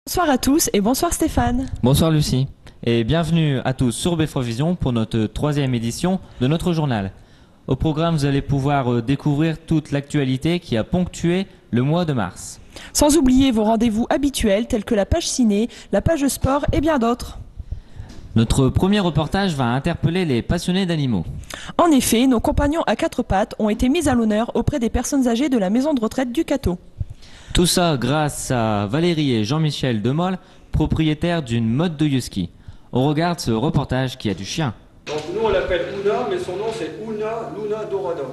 Bonsoir à tous et bonsoir Stéphane. Bonsoir Lucie et bienvenue à tous sur Befrovision pour notre troisième édition de notre journal. Au programme, vous allez pouvoir découvrir toute l'actualité qui a ponctué le mois de mars. Sans oublier vos rendez-vous habituels tels que la page ciné, la page sport et bien d'autres. Notre premier reportage va interpeller les passionnés d'animaux. En effet, nos compagnons à quatre pattes ont été mis à l'honneur auprès des personnes âgées de la maison de retraite du Cateau. Tout ça grâce à Valérie et Jean-Michel Demol, propriétaires d'une mode de husky. On regarde ce reportage qui a du chien. Donc nous on l'appelle Una, mais son nom c'est Una Luna Dorada.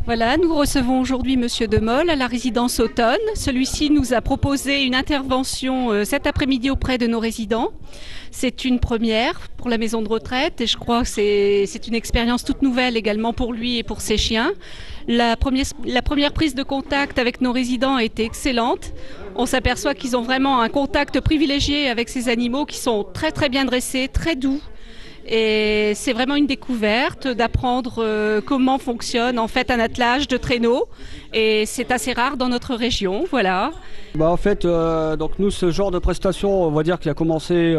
Voilà, nous recevons aujourd'hui Monsieur Demol à la résidence Automne. Celui-ci nous a proposé une intervention cet après-midi auprès de nos résidents. C'est une première pour la maison de retraite et je crois que c'est une expérience toute nouvelle également pour lui et pour ses chiens. La première prise de contact avec nos résidents a été excellente. On s'aperçoit qu'ils ont vraiment un contact privilégié avec ces animaux qui sont très très bien dressés, très doux. Et c'est vraiment une découverte d'apprendre comment fonctionne en fait un attelage de traîneau. Et c'est assez rare dans notre région, voilà. En fait, donc nous ce genre de prestation, on va dire qu'il a commencé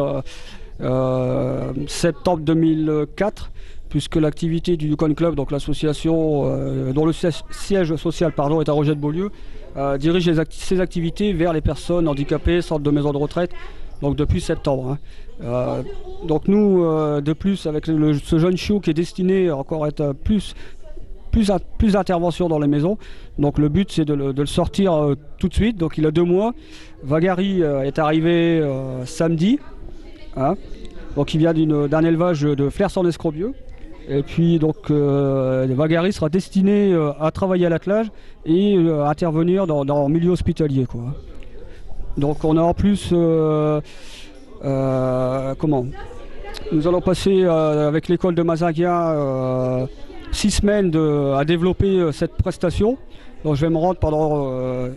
septembre 2004. Puisque l'activité du Yukon Club, donc l'association dont le siège social est à Roget de Beaulieu, dirige ses activités vers les personnes handicapées, centres de maisons de retraite, donc depuis septembre. Donc nous, de plus, avec ce jeune chiot qui est destiné à encore être plus d'intervention dans les maisons, donc le but c'est de le sortir tout de suite. Donc il a 2 mois. Vagari est arrivé samedi, donc il vient d'un élevage de Flers-en-Escrobieux. Et puis donc Vagari sera destiné à travailler à l'attelage et à intervenir dans le milieu hospitalier, quoi. Donc on a en plus nous allons passer avec l'école de Mazaguin 6 semaines à développer cette prestation. Donc je vais me rendre pendant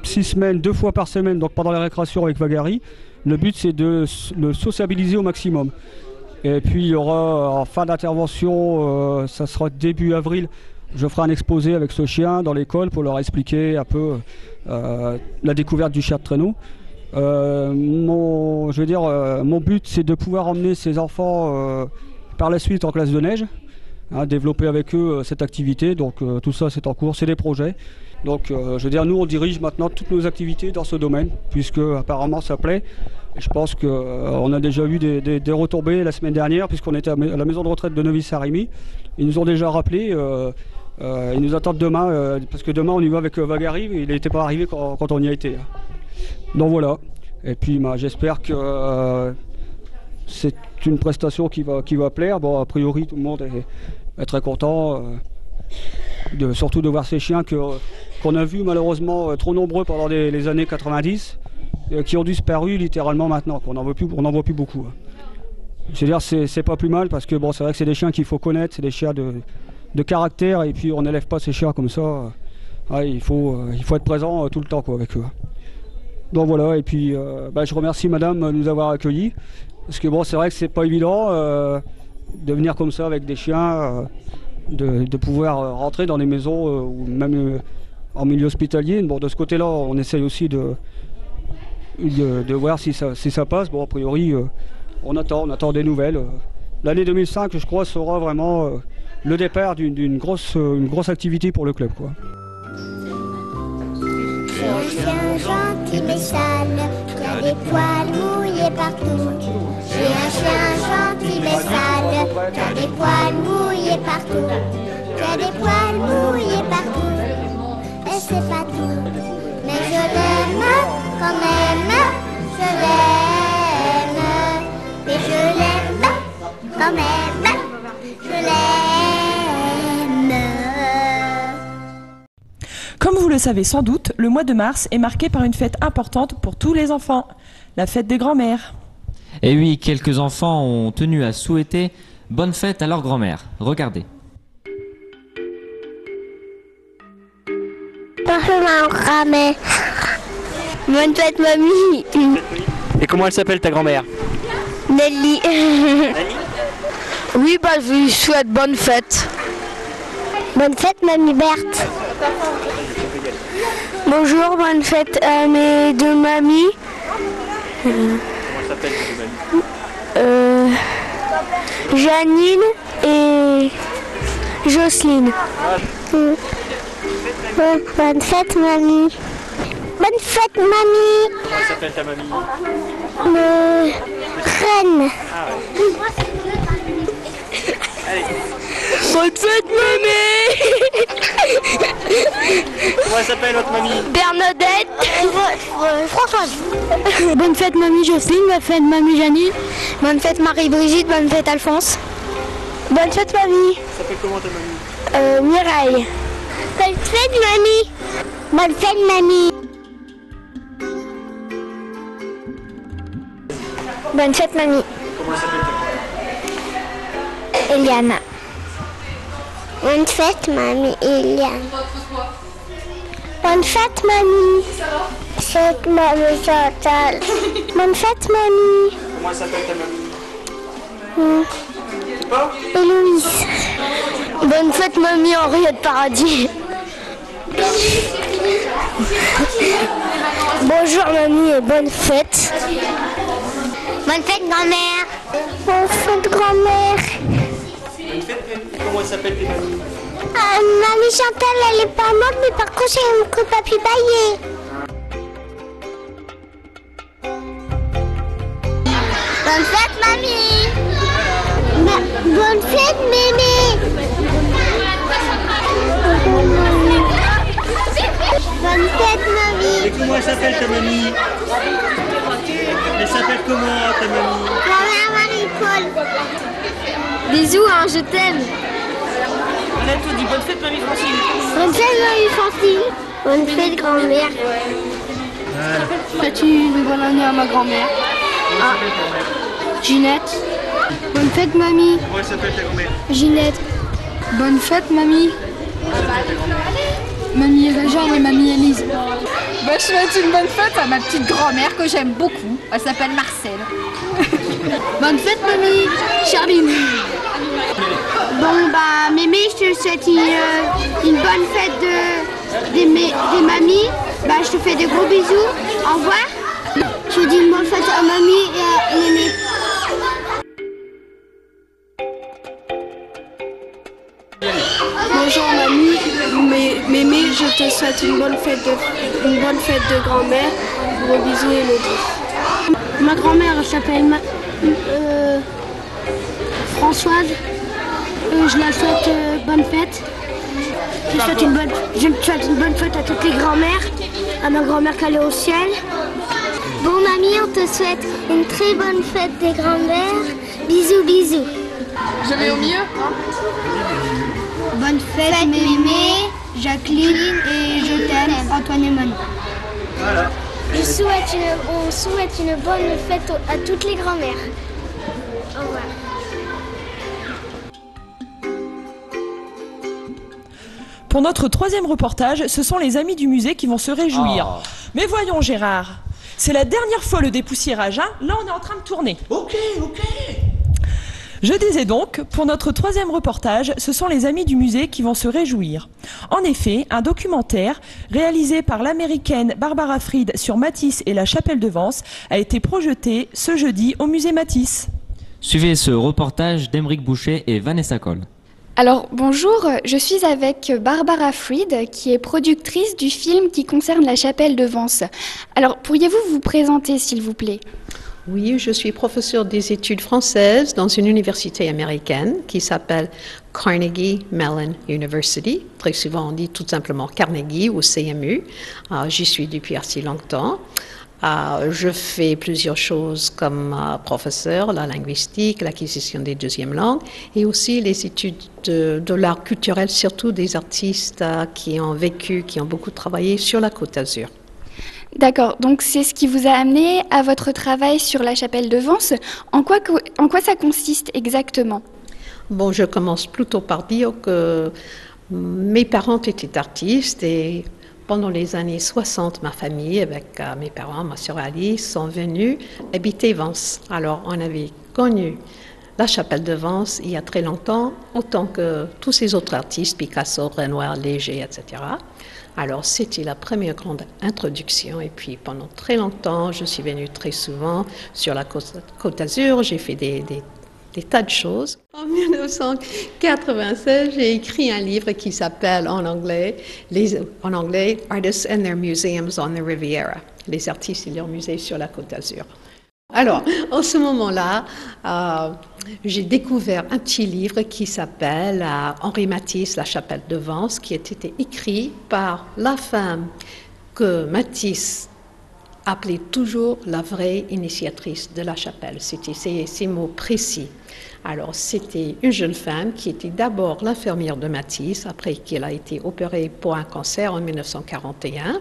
6 semaines, 2 fois par semaine, donc pendant les récréations avec Vagari. Le but c'est de le sociabiliser au maximum. Et puis il y aura en fin d'intervention, ça sera début avril, je ferai un exposé avec ce chien dans l'école pour leur expliquer un peu la découverte du chien de traîneau. Mon but c'est de pouvoir emmener ces enfants par la suite en classe de neige, développer avec eux cette activité. Donc tout ça c'est en cours, c'est des projets. Donc nous on dirige maintenant toutes nos activités dans ce domaine, puisque apparemment ça plaît. Et je pense qu'on a déjà eu des retombées la semaine dernière, puisqu'on était à la maison de retraite de Neuvy-Saint-Rémy. Ils nous ont déjà rappelé, ils nous attendent demain, parce que demain on y va avec Vagari, il n'était pas arrivé quand on y a été. Donc voilà, et puis j'espère que c'est une prestation qui va plaire. Bon, a priori tout le monde est très content, surtout de voir ces chiens qu'on a vus malheureusement trop nombreux pendant les années 90, qui ont disparu littéralement maintenant, qu'on n'en voit plus beaucoup. C'est-à-dire c'est pas plus mal, parce que bon, c'est vrai que c'est des chiens qu'il faut connaître, c'est des chiens de caractère, et puis on n'élève pas ces chiens comme ça. Il faut être présent tout le temps, quoi, avec eux. Donc voilà, et puis je remercie madame de nous avoir accueillis, parce que bon, c'est vrai que c'est pas évident de venir comme ça avec des chiens, de pouvoir rentrer dans des maisons ou même en milieu hospitalier. Bon, de ce côté-là, on essaye aussi de voir si ça passe. Bon, a priori, on attend des nouvelles. L'année 2005, je crois, sera vraiment le départ d'une grosse activité pour le club, quoi. J'ai un chien gentil mais sale, qui a des poils mouillés partout. J'ai un chien gentil mais sale, qui a des poils mouillés partout. Qui a des poils mouillés partout. Et c'est pas tout, mais je l'aime quand même. Je l'aime, mais je l'aime quand même. Je l'aime. Comme vous le savez sans doute, le mois de mars est marqué par une fête importante pour tous les enfants, la fête des grands-mères. Et oui, quelques enfants ont tenu à souhaiter bonne fête à leur grand-mère. Regardez. Bonjour ma grand-mère. Bonne fête mamie. Et comment elle s'appelle ta grand-mère? Nelly. Oui, je lui souhaite bonne fête. Bonne fête mamie Berthe. Bonjour, bonne fête à mes deux mamies. Comment s'appelle ta nouvelle? Janine et Jocelyne. Bonne fête, mamie. Bonne fête, mamie. Comment s'appelle ta mamie? Reine. Ah ouais. Allez. Bonne fête, mamie. Comment s'appelle votre mamie? Bernadette. Françoise. Bonne fête, mamie Jocelyne. Bonne fête, mamie Janine. Bonne fête, Marie-Brigitte. Bonne fête, Alphonse. Bonne fête, mamie. Ça s'appelle comment ta mamie? Mireille. Bonne fête, mamie. Bonne fête, mamie. Bonne fête, mamie. Comment s'appelle ta mamie? Eliana. Bonne fête, mamie Eliane. Bonne fête, mamie. Fête, mamie Chantal. Bonne fête, mamie. Comment s'appelle ta mamie? Héloïse. Bonne fête, mamie Henriette Paradis. Bonjour, mamie, et bonne fête. Bonne fête, grand-mère. Bonne fête, grand-mère. Bonne fête, comment s'appelle tes mamies? Mamie Chantal, elle est pas morte, mais par contre, j'ai un coup papy baillé. Bonne fête, mamie. Bonne fête, mémé. Bonne fête, mamie. Et comment elle s'appelle ta mamie? Elle s'appelle comment ta mamie? Grand-mère Marie-Paul. Bisous, hein, je t'aime. On a tout dit. Bonne fête, mamie Francine. Bonne fête, mamie Francine. Bonne fête, grand-mère. Souhaite une bonne année à ma grand-mère. Ginette. Bonne fête, mamie. Comment elle s'appelle ta grand-mère? Ginette. Bonne fête, mamie. Mamie Réjeanne et mamie Élise. Je souhaite une bonne fête à ma petite grand-mère que j'aime beaucoup. Elle s'appelle Marcel. Bonne fête, mamie. Charline. Bon, bah, mémé, je te souhaite une bonne fête des mamies. Bah, je te fais de gros bisous. Au revoir. Je dis une bonne fête à mamie et à mémé. Bonjour, mamie. Mémé, je te souhaite une bonne fête de grand-mère. Gros bisous, Elodie. Ma grand-mère, elle s'appelle Françoise. Je la souhaite bonne fête. Je souhaite une bonne fête à toutes les grand-mères, à ma grand-mère qu'elle est au ciel. Bon, mamie, on te souhaite une très bonne fête des grand-mères. Bisous, bisous. Je vais au mieux. Bonne fête, mémé, Jacqueline et je t'aime, Antoine et Manon. Voilà. On souhaite une bonne fête à toutes les grand-mères. Au revoir. Pour notre troisième reportage, ce sont les amis du musée qui vont se réjouir. Mais voyons Gérard, c'est la dernière fois le dépoussiérage, hein? Là on est en train de tourner. Ok. Je disais donc, pour notre troisième reportage, ce sont les amis du musée qui vont se réjouir. En effet, un documentaire réalisé par l'américaine Barbara Fried sur Matisse et la chapelle de Vence a été projeté ce jeudi au musée Matisse. Suivez ce reportage d'Émeric Boucher et Vanessa Coll. Alors bonjour, je suis avec Barbara Fried qui est productrice du film qui concerne la chapelle de Vence. Alors pourriez-vous vous présenter s'il vous plaît ? Oui, je suis professeure des études françaises dans une université américaine qui s'appelle Carnegie Mellon University. Très souvent on dit tout simplement Carnegie ou CMU. J'y suis depuis assez longtemps. Je fais plusieurs choses comme professeur, la linguistique, l'acquisition des deuxièmes langues et aussi les études de l'art culturel, surtout des artistes qui ont vécu, qui ont beaucoup travaillé sur la Côte d'Azur. D'accord, donc c'est ce qui vous a amené à votre travail sur la chapelle de Vence. En quoi ça consiste exactement ? Bon, je commence plutôt par dire que mes parents étaient artistes et pendant les années 60, ma famille, avec mes parents, ma sœur Alice, sont venus habiter Vence. Alors, on avait connu la chapelle de Vence il y a très longtemps, autant que tous ces autres artistes, Picasso, Renoir, Léger, etc. Alors, c'était la première grande introduction. Et puis, pendant très longtemps, je suis venue très souvent sur la Côte d'Azur. J'ai fait des tas de choses. En 1996, j'ai écrit un livre qui s'appelle en anglais Artists and Their Museums on the Riviera, les artistes et leurs musées sur la Côte d'Azur. Alors, en ce moment-là, j'ai découvert un petit livre qui s'appelle Henri Matisse, La Chapelle de Vence, qui a été écrit par la femme que Matisse appelait toujours la vraie initiatrice de la chapelle. C'était ces mots précis. Alors, c'était une jeune femme qui était d'abord l'infirmière de Matisse, après qu'elle a été opérée pour un cancer en 1941.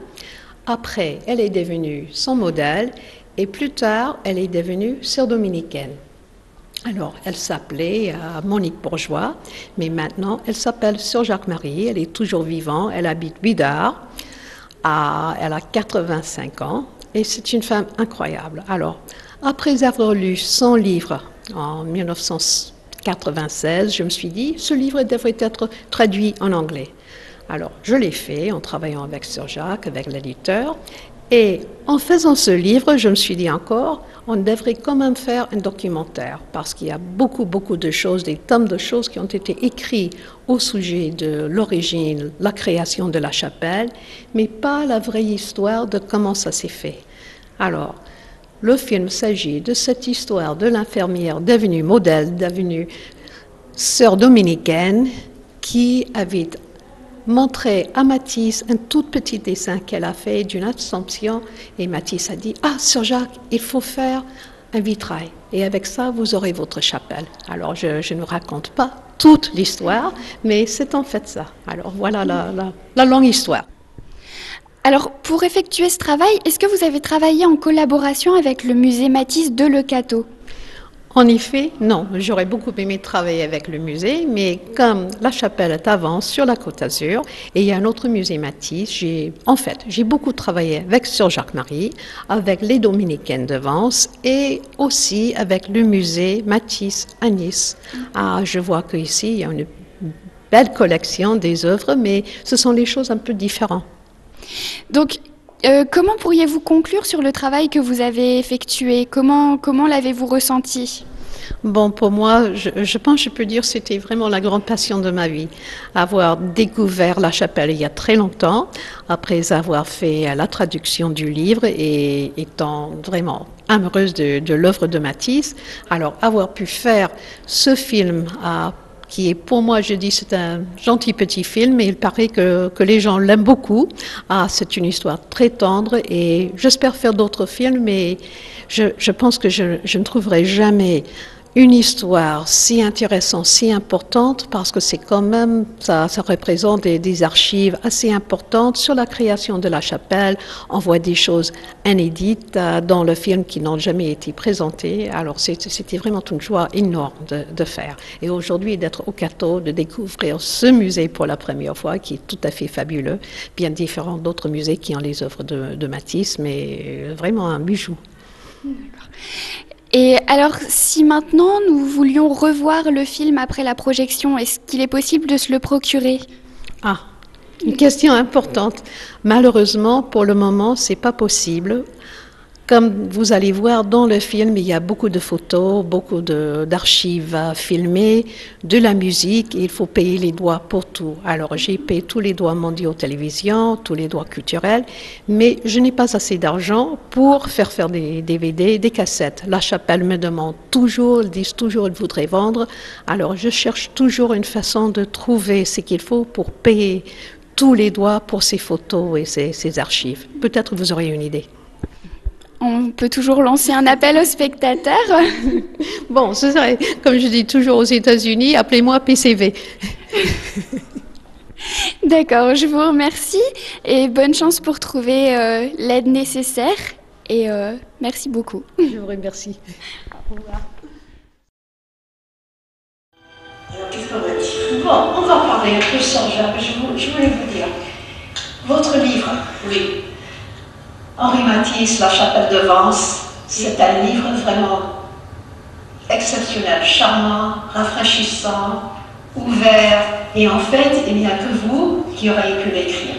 Après, elle est devenue son modèle et plus tard, elle est devenue sœur dominicaine. Alors, elle s'appelait Monique Bourgeois, mais maintenant, elle s'appelle Sœur Jacques-Marie. Elle est toujours vivante, elle habite Bidart, elle a 85 ans et c'est une femme incroyable. Alors, après avoir lu son livre en 1996, je me suis dit, ce livre devrait être traduit en anglais. Alors, je l'ai fait en travaillant avec Sir Jacques, avec l'éditeur. Et en faisant ce livre, je me suis dit encore, on devrait quand même faire un documentaire parce qu'il y a beaucoup de choses, des tonnes de choses qui ont été écrites au sujet de l'origine, la création de la chapelle, mais pas la vraie histoire de comment ça s'est fait. Alors, le film s'agit de cette histoire de l'infirmière devenue modèle, devenue sœur dominicaine, qui avait montré à Matisse un tout petit dessin qu'elle a fait d'une Assomption. Et Matisse a dit, « Ah, Sir Jacques, il faut faire un vitrail. Et avec ça, vous aurez votre chapelle. » Alors, je ne raconte pas toute l'histoire, mais c'est en fait ça. Alors, voilà la longue histoire. Alors, pour effectuer ce travail, est-ce que vous avez travaillé en collaboration avec le musée Matisse de Le Cateau ? En effet, non. J'aurais beaucoup aimé travailler avec le musée, mais comme la chapelle est à Vence, sur la Côte d'Azur, et il y a un autre musée Matisse, j'ai beaucoup travaillé avec Sœur Jacques-Marie, avec les Dominicaines de Vence, et aussi avec le musée Matisse à Nice. Je vois qu'ici, il y a une belle collection des œuvres, mais ce sont des choses un peu différentes. Donc, comment pourriez-vous conclure sur le travail que vous avez effectué ? Comment l'avez-vous ressenti ? Bon, pour moi, je pense que je peux dire que c'était vraiment la grande passion de ma vie. Avoir découvert la chapelle il y a très longtemps, après avoir fait la traduction du livre et étant vraiment amoureuse de l'œuvre de Matisse, alors avoir pu faire ce film qui est pour moi, je dis, c'est un gentil petit film, et il paraît que les gens l'aiment beaucoup. C'est une histoire très tendre, et j'espère faire d'autres films, mais je pense que je ne trouverai jamais une histoire si intéressante, si importante, parce que c'est quand même, ça représente des archives assez importantes sur la création de la chapelle. On voit des choses inédites dans le film qui n'ont jamais été présentées. Alors c'était vraiment une joie énorme de faire. Et aujourd'hui, d'être au Cateau, de découvrir ce musée pour la première fois, qui est tout à fait fabuleux, bien différent d'autres musées qui ont les œuvres de Matisse, mais vraiment un bijou. D'accord. Et alors, si maintenant nous voulions revoir le film après la projection, est-ce qu'il est possible de se le procurer ? Une question importante. Malheureusement, pour le moment, c'est pas possible. Comme vous allez voir dans le film, il y a beaucoup de photos, beaucoup d'archives filmées, de la musique, et il faut payer les droits pour tout. Alors, j'ai payé tous les droits mondiaux télévision, tous les droits culturels, mais je n'ai pas assez d'argent pour faire des DVD, des cassettes. La chapelle me demande toujours, ils disent toujours, ils voudraient vendre. Alors, je cherche toujours une façon de trouver ce qu'il faut pour payer tous les droits pour ces photos et ces archives. Peut-être vous aurez une idée. On peut toujours lancer un appel aux spectateurs. Bon, ce serait, comme je dis toujours aux États-Unis, appelez-moi PCV. D'accord, je vous remercie et bonne chance pour trouver l'aide nécessaire. Et merci beaucoup. Je vous remercie. Au revoir. Alors, qu'est-ce qu'on va dire ? Bon, on va parler un peu sans Jacques. Je voulais vous dire, votre livre, oui. Henri Matisse, La Chapelle de Vence, c'est un livre vraiment exceptionnel, charmant, rafraîchissant, ouvert, et en fait, il n'y a que vous qui auriez pu l'écrire.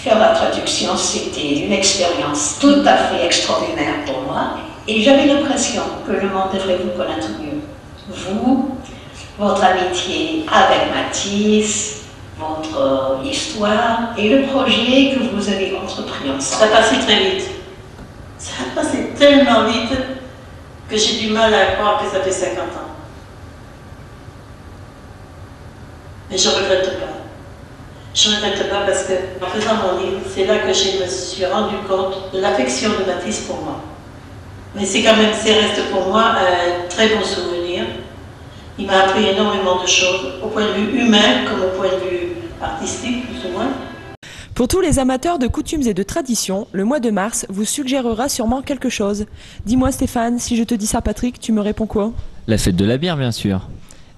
Faire la traduction, c'était une expérience tout à fait extraordinaire pour moi. Et j'avais l'impression que le monde devrait vous connaître mieux. Vous, votre amitié avec Matisse, votre histoire et le projet que vous avez entrepris ensemble. Ça a passé très vite. Ça a passé tellement vite que j'ai du mal à croire que ça fait 50 ans. Mais je ne regrette pas. Je ne regrette pas parce que, en faisant mon livre, c'est là que je me suis rendu compte de l'affection de Matisse pour moi. Mais c'est quand même, c'est reste pour moi un très bon souvenir. Il m'a appris énormément de choses, au point de vue humain comme au point de vue artistique, plus ou moins. Pour tous les amateurs de coutumes et de traditions, le mois de mars vous suggérera sûrement quelque chose. Dis-moi Stéphane, si je te dis ça Patrick, tu me réponds quoi? La fête de la bière, bien sûr.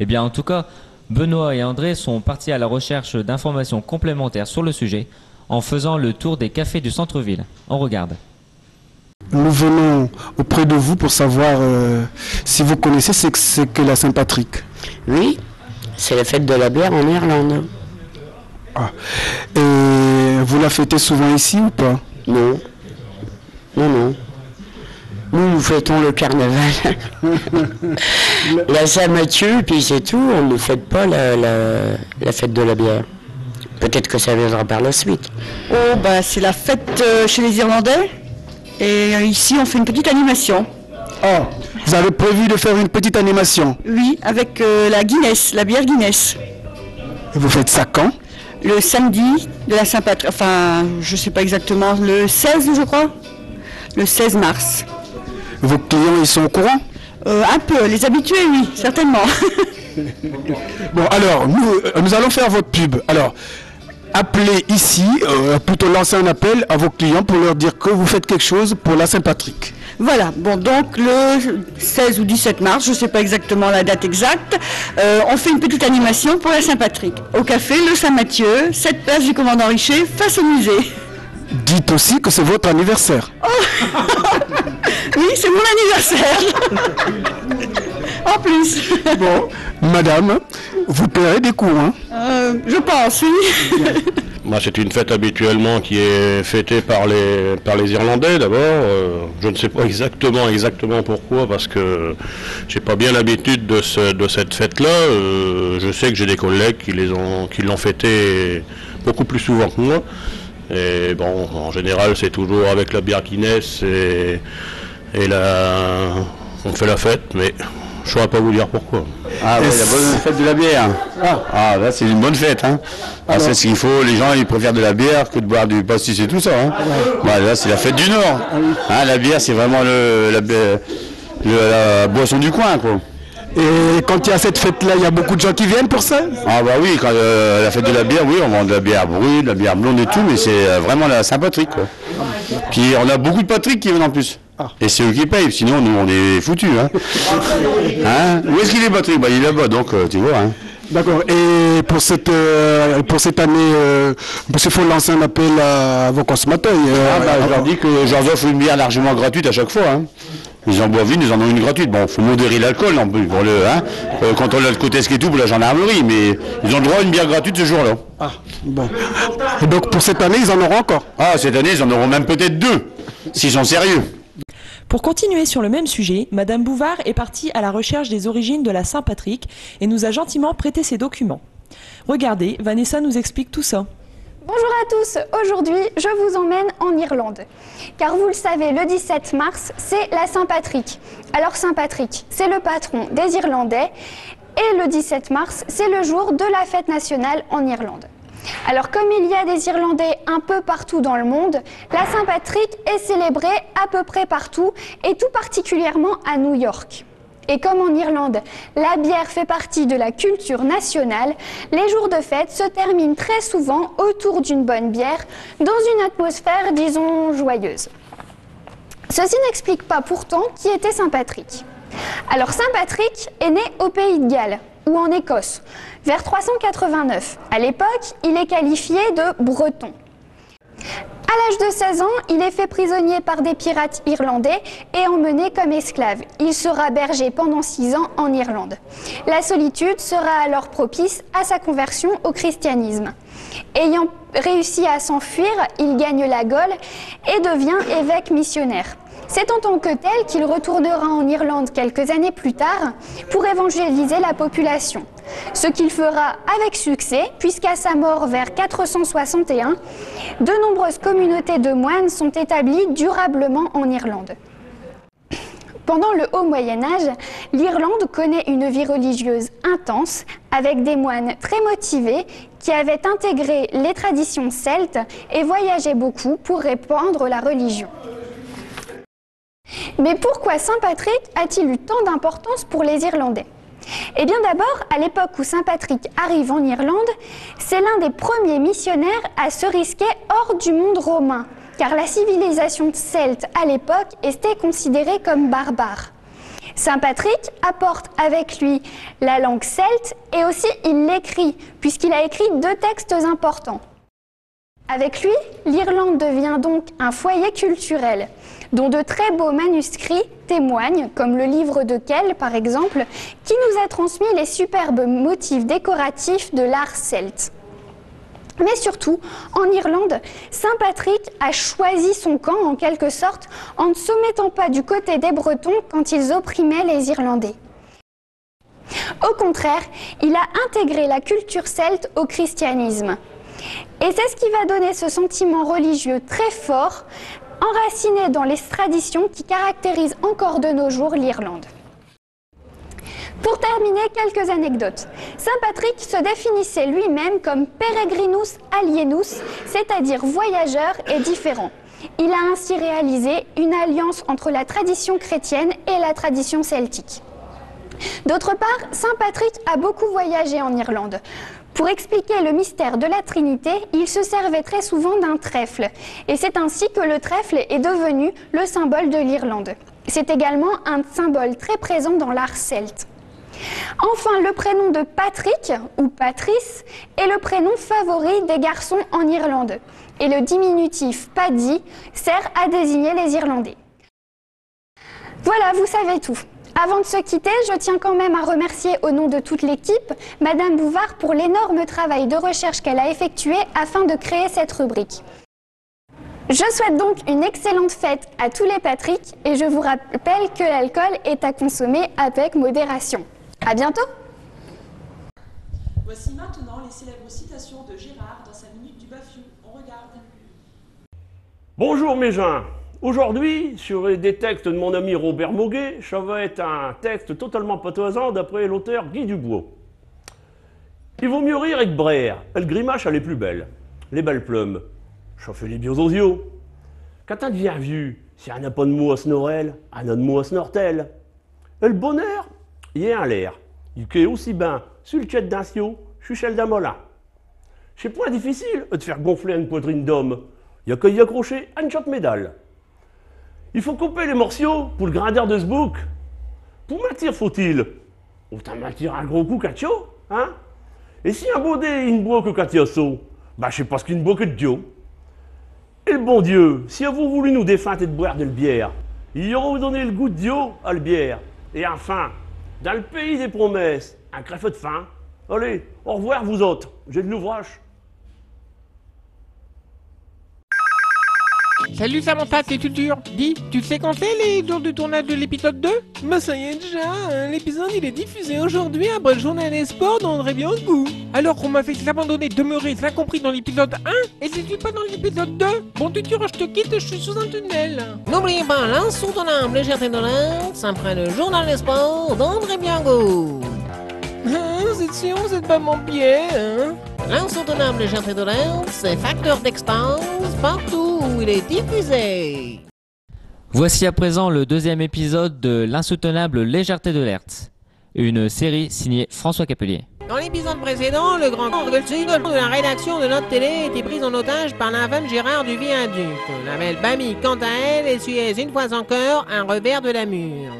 Eh bien, en tout cas, Benoît et André sont partis à la recherche d'informations complémentaires sur le sujet en faisant le tour des cafés du centre-ville. On regarde. Nous venons auprès de vous pour savoir si vous connaissez ce que c'est que la Saint-Patrick. Oui, c'est la fête de la bière en Irlande. Ah. Et vous la fêtez souvent ici ou pas? Non. Non, non. Nous fêtons le carnaval. La Saint-Mathieu, puis c'est tout. On ne fête pas la fête de la bière. Peut-être que ça viendra par la suite. Oh, bah c'est la fête chez les Irlandais. Et ici, on fait une petite animation. Oh, vous avez prévu de faire une petite animation? Oui, avec la Guinness, la bière Guinness. Et vous faites ça quand? Le samedi de la Saint-Patrick, enfin, je sais pas exactement, le 16, je crois. Le 16 mars. Vos clients, ils sont au courant? Un peu, les habitués, oui, certainement. Bon, alors, nous allons faire votre pub. Alors, appelez ici, plutôt lancer un appel à vos clients pour leur dire que vous faites quelque chose pour la Saint-Patrick. Voilà, bon donc le 16 ou 17 mars, je ne sais pas exactement la date exacte, on fait une petite animation pour la Saint-Patrick. Au café Le Saint-Mathieu, 7 place du commandant Richer, face au musée. Dites aussi que c'est votre anniversaire. Oh oui, c'est mon anniversaire. En plus. Bon, madame, vous paierez des cours, hein? Je pense, oui. Moi, c'est une fête habituellement qui est fêtée par les Irlandais d'abord. Je ne sais pas exactement pourquoi, parce que j'ai pas bien l'habitude de cette fête-là. Je sais que j'ai des collègues qui l'ont fêtée beaucoup plus souvent que moi. Et bon, en général, c'est toujours avec la bière Guinness et on fait la fête, mais je ne saurais pas vous dire pourquoi. Ah oui, la bonne fête de la bière. Ah là, c'est une bonne fête. Hein. Ah, c'est ce qu'il faut. Les gens, ils préfèrent de la bière que de boire du pastis et tout ça. Hein. Bah, là, c'est la fête du Nord. Hein, la bière, c'est vraiment la boisson du coin, quoi. Et quand il y a cette fête-là, il y a beaucoup de gens qui viennent pour ça? Ah bah oui, quand la fête de la bière, oui, on vend de la bière brune, de la bière blonde et tout, mais c'est vraiment la Saint-Patrick, quoi. Puis on a beaucoup de Patrick qui viennent en plus. Et c'est eux qui payent, sinon nous on est foutus. Hein. Hein? Où est-ce qu'il est Patrick? Bah, il est là-bas, donc tu vois. Hein. D'accord. Et pour cette année, parce qu'il faut lancer un appel à vos consommateurs. Je leur dis que je leur offre une bière largement gratuite à chaque fois. Hein. Ils en boivent une, ils en ont une gratuite. Bon, il faut modérer l'alcool pour le, hein, quand on a le côté ski et tout pour la gendarmerie, mais ils ont le droit à une bière gratuite ce jour-là. Ah, bon. Et donc pour cette année, ils en auront encore? Ah, cette année, ils en auront même peut-être 2, s'ils sont sérieux. Pour continuer sur le même sujet, Madame Bouvard est partie à la recherche des origines de la Saint-Patrick et nous a gentiment prêté ses documents. Regardez, Vanessa nous explique tout ça. Bonjour à tous, aujourd'hui je vous emmène en Irlande. Car vous le savez, le 17 mars, c'est la Saint-Patrick. Alors Saint-Patrick, c'est le patron des Irlandais et le 17 mars, c'est le jour de la fête nationale en Irlande. Alors comme il y a des Irlandais un peu partout dans le monde, la Saint-Patrick est célébrée à peu près partout et tout particulièrement à New York. Et comme en Irlande, la bière fait partie de la culture nationale, les jours de fête se terminent très souvent autour d'une bonne bière, dans une atmosphère, disons, joyeuse. Ceci n'explique pas pourtant qui était Saint-Patrick. Alors Saint-Patrick est né au Pays de Galles, ou en Écosse, vers 389. À l'époque, il est qualifié de breton. À l'âge de 16 ans, il est fait prisonnier par des pirates irlandais et emmené comme esclave. Il sera berger pendant 6 ans en Irlande. La solitude sera alors propice à sa conversion au christianisme. Ayant réussit à s'enfuir, il gagne la Gaule et devient évêque missionnaire. C'est en tant que tel qu'il retournera en Irlande quelques années plus tard pour évangéliser la population. Ce qu'il fera avec succès, puisqu'à sa mort vers 461, de nombreuses communautés de moines sont établies durablement en Irlande. Pendant le Haut Moyen-Âge, l'Irlande connaît une vie religieuse intense, avec des moines très motivés qui avaient intégré les traditions celtes et voyagé beaucoup pour répandre la religion. Mais pourquoi Saint Patrick a-t-il eu tant d'importance pour les Irlandais ? Eh bien d'abord, à l'époque où Saint Patrick arrive en Irlande, c'est l'un des premiers missionnaires à se risquer hors du monde romain, car la civilisation celte à l'époque était considérée comme barbare. Saint Patrick apporte avec lui la langue celte et aussi il l'écrit, puisqu'il a écrit 2 textes importants. Avec lui, l'Irlande devient donc un foyer culturel, dont de très beaux manuscrits témoignent, comme le livre de Kell par exemple, qui nous a transmis les superbes motifs décoratifs de l'art celte. Mais surtout, en Irlande, Saint Patrick a choisi son camp en quelque sorte en ne se mettant pas du côté des Bretons quand ils opprimaient les Irlandais. Au contraire, il a intégré la culture celte au christianisme. Et c'est ce qui va donner ce sentiment religieux très fort, enraciné dans les traditions qui caractérisent encore de nos jours l'Irlande. Pour terminer, quelques anecdotes. Saint Patrick se définissait lui-même comme peregrinus alienus, c'est-à-dire voyageur et différent. Il a ainsi réalisé une alliance entre la tradition chrétienne et la tradition celtique. D'autre part, Saint Patrick a beaucoup voyagé en Irlande. Pour expliquer le mystère de la Trinité, il se servait très souvent d'un trèfle. Et c'est ainsi que le trèfle est devenu le symbole de l'Irlande. C'est également un symbole très présent dans l'art celte. Enfin, le prénom de Patrick, ou Patrice, est le prénom favori des garçons en Irlande. Et le diminutif Paddy sert à désigner les Irlandais. Voilà, vous savez tout. Avant de se quitter, je tiens quand même à remercier au nom de toute l'équipe Madame Bouvard pour l'énorme travail de recherche qu'elle a effectué afin de créer cette rubrique. Je souhaite donc une excellente fête à tous les Patrick et je vous rappelle que l'alcool est à consommer avec modération. À bientôt. Voici maintenant les célèbres citations de Gérard dans sa minute du Bafiou. On regarde. Bonjour mes gens. Aujourd'hui, sur des textes de mon ami Robert Moguet, ça va être un texte totalement patoisant d'après l'auteur Guy Dubois. Il vaut mieux rire avec Brère, elle grimace, elle est plus belle. Les belles plumes, ça fait les bios aux yeux. Quand on devient vieux, si on n'a pas de mots à snorel, on a de mots à snortel. Et le bonheur, il y a un l'air. Il est aussi bien sur le tchèt d'un sio, chuchel d'un molin. C'est point difficile de faire gonfler une poitrine d'homme. Il n'y a qu'à y accrocher une chope médaille. Il faut couper les morceaux pour le grandeur de ce bouc. Pour mentir, faut-il autant mentir un gros coup qu'un chaud, hein? Et si un baudet une bois que qu'un bah je sais pas ce qu'une bois que de Dieu. Et le bon Dieu, si vous voulu nous défunter et de boire de la bière, il aura vous donné le goût de Dieu à la bière. Et enfin, dans le pays des promesses, un crève de faim. Allez, au revoir vous autres, j'ai de l'ouvrage. Salut Samantha, c'est Tutur. Dis, tu sais quand c'est les jours de tournage de l'épisode 2? Bah ça y est déjà, l'épisode il est diffusé aujourd'hui après le journal des sports d'André Bianco. Alors qu'on m'a fait s'abandonner, demeurer, incompris dans l'épisode 1, et je suis pas dans l'épisode 2. Bon Tutur, je te quitte, je suis sous un tunnel. N'oubliez pas l'insoutenable légèreté de l'Inde, après le journal des sports d'André Bianco. Vous êtes sûr, vous êtes pas mon pied, hein? L'insoutenable légèreté de l'Inde, c'est facteur d'extase partout où il est diffusé. Voici à présent le deuxième épisode de L'insoutenable légèreté de l'Hertz, une série signée François Capelier. Dans l'épisode précédent, le grand de la rédaction de notre télé a été pris en otage par l'infâme Gérard du Viaduc. La belle Bamie, quant à elle, essuyait une fois encore un revers de la mûre.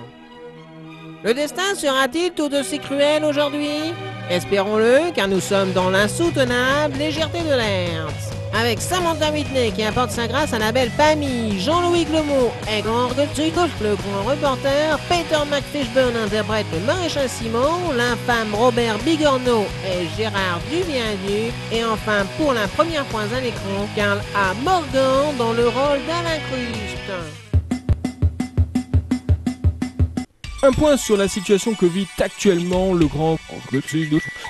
Le destin sera-t-il tout aussi cruel aujourd'hui? Espérons-le, car nous sommes dans l'insoutenable légèreté de l'Hertz. avec Samantha Whitney qui apporte sa grâce à la belle Pammy, Jean-Louis Glomot est grand le grand reporter, Peter McFishburne interprète le maréchal Simon, l'infâme Robert Bigorneau est Gérard Duviaduc, et enfin pour la première fois à l'écran, Karl A. Morgan dans le rôle d'Alain Crust. Un point sur la situation que vit actuellement le grand...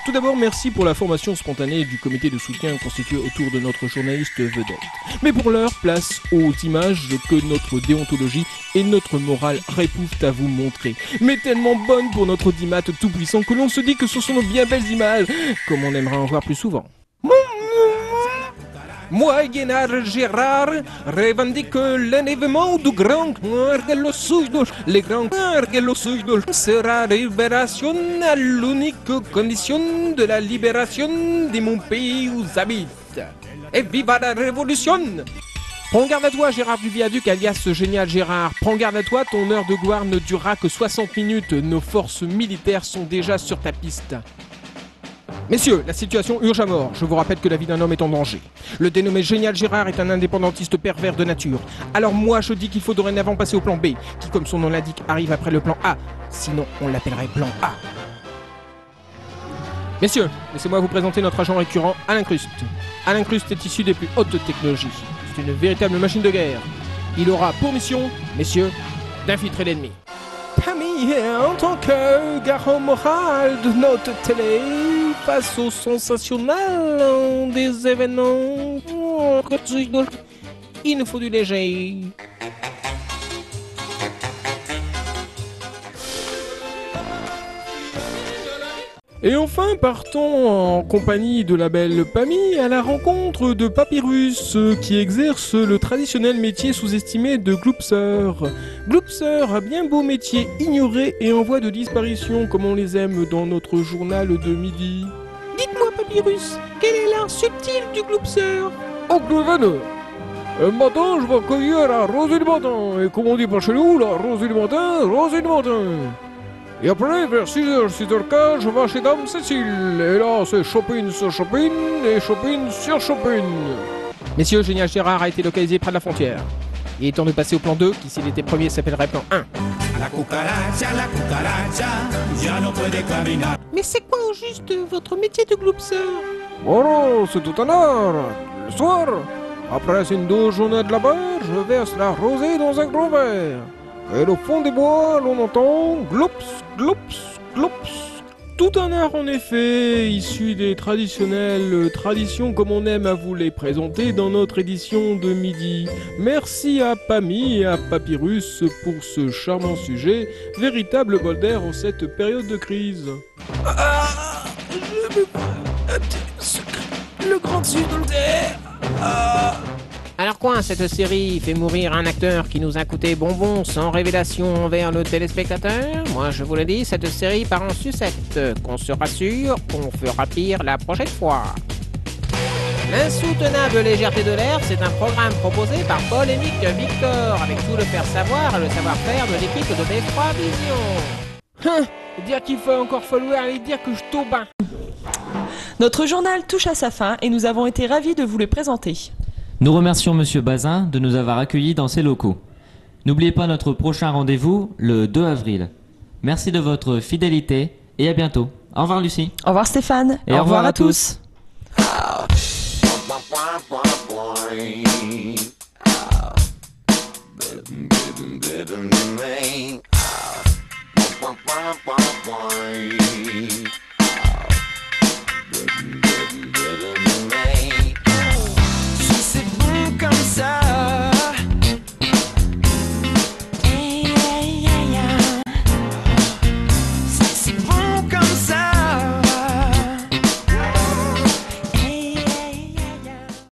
Tout d'abord, merci pour la formation spontanée du comité de soutien constitué autour de notre journaliste vedette. Mais pour l'heure, place aux images que notre déontologie et notre morale répouvent à vous montrer. Mais tellement bonnes pour notre audimat tout puissant que l'on se dit que ce sont de bien belles images, comme on aimerait en voir plus souvent. Moi, Guénard Gérard, revendique l'enlèvement du grand Argelosuidos. Le grand Argelosuidos sera libération à l'unique condition de la libération de mon pays où j'habite. Et viva la révolution! Prends garde à toi, Gérard Duviaduc, alias Génial Gérard. Prends garde à toi, ton heure de gloire ne durera que 60 minutes. Nos forces militaires sont déjà sur ta piste. Messieurs, la situation urge à mort. Je vous rappelle que la vie d'un homme est en danger. Le dénommé Génial Gérard est un indépendantiste pervers de nature. Alors moi, je dis qu'il faut dorénavant passer au plan B, qui, comme son nom l'indique, arrive après le plan A. Sinon, on l'appellerait plan A. Messieurs, laissez-moi vous présenter notre agent récurrent, Alain Crust. Alain Crust est issu des plus hautes technologies. C'est une véritable machine de guerre. Il aura pour mission, messieurs, d'infiltrer l'ennemi. Pammy, en tant que garant moral de notre télé, face au sensationnel des événements, il nous faut du léger. Et enfin, partons en compagnie de la belle Pammy à la rencontre de Papyrus, qui exerce le traditionnel métier sous-estimé de gloopser. Gloopser, un bien beau métier ignoré et en voie de disparition, comme on les aime dans notre journal de midi. Dites-moi, Papyrus, quel est l'art subtil du gloopser? Oh, Gleveneur, un matin, je vais cueillir la rosée du matin, et comme on dit par chez nous, la rosée du matin, rosée du matin. Et après, vers 6h, 6h15, je vais chez Dame Cécile. Et là, c'est shopping sur shopping et shopping sur shopping. Messieurs, Génial Gérard a été localisé près de la frontière. Il est temps de passer au plan 2, qui s'il était premier s'appellerait plan 1. Mais c'est quoi au juste votre métier de gloopser? Oh, c'est tout un art. Le soir, après une douce journée de labeur, je verse la rosée dans un gros verre. Et au fond des bois, l'on entend glops, glops, glops. Tout un art en effet, issu des traditionnelles traditions comme on aime à vous les présenter dans notre édition de midi. Merci à Pammy et à Papyrus pour ce charmant sujet, véritable bol d'air en cette période de crise. Je me vois un petit secret, le grand sud de terre. Alors quoi, cette série fait mourir un acteur qui nous a coûté bonbons sans révélation envers le téléspectateur? Moi je vous le dis, cette série part en sucette. Qu'on se rassure, on fera pire la prochaine fois. L'insoutenable légèreté de l'air, c'est un programme proposé par Polémique Victor, avec tout le faire savoir et le savoir-faire de l'équipe de Beffroi Vision. Dire qu'il faut encore falloir aller dire que je tombe. Notre journal touche à sa fin et nous avons été ravis de vous le présenter. Nous remercions Monsieur Bazin de nous avoir accueillis dans ses locaux. N'oubliez pas notre prochain rendez-vous le 2 avril. Merci de votre fidélité et à bientôt. Au revoir Lucie. Au revoir Stéphane. Et au revoir à tous. Baby,